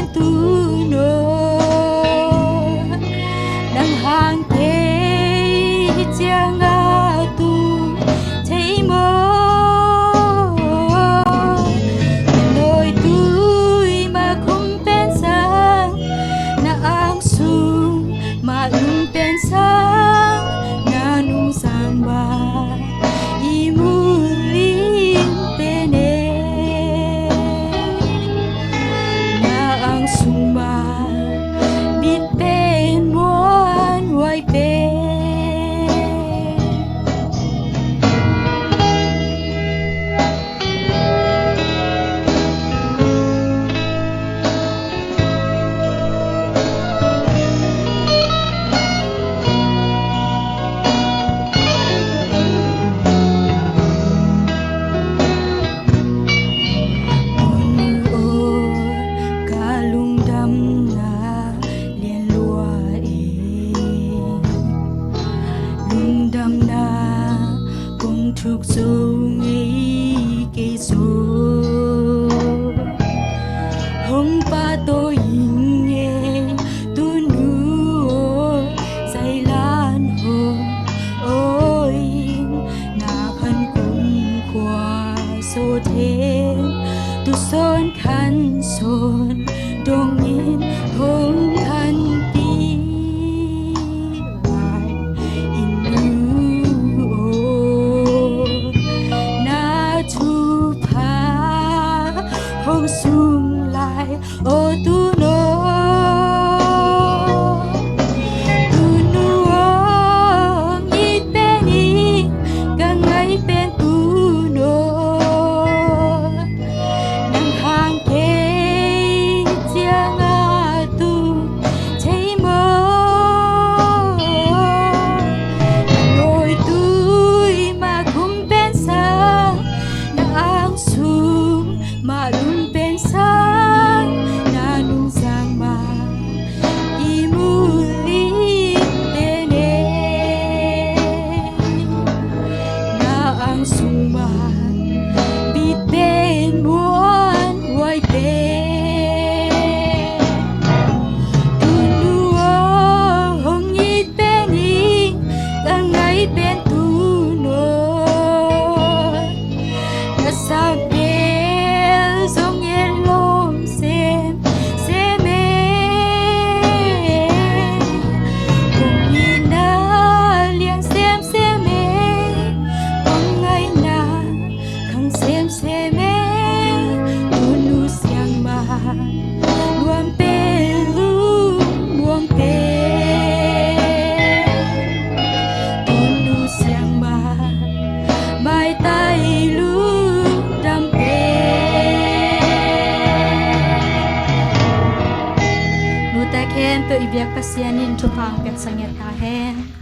bên tu nô nang hang thế chiang a tu thấy mơ đôi tôi mà không bên sang na ang sung mà lung bên sang na nung sang ba imuling pene na ang suma biten muan wai pe thuộc dấu nghĩ cây số hôm ba tôi nghe tôi nuôi dây lan hồ ôi na khăn cùng qua số thế tôi son khăn son đông nhìn hôm khăn hong sung lại ô tu nô nghĩ bên đi càng ngày bên tu nô nang hàng kê chiang a tu thấy mơ đôi tôi mà không bên sang nang sung mà luôn bên sang na nung sang ma imuling pene na ang suma biten muan wai pe tunuo hong it pening ang ngay ben tuno nasabi sông yên lom xem cùng nhìn na liền xem con ngày na khăng xem tu nu siang ma luam pe lu buông pe tu nu siang ma mai tai lu đam pe ta khen tự việc pasianin chupang pek sanget ta hen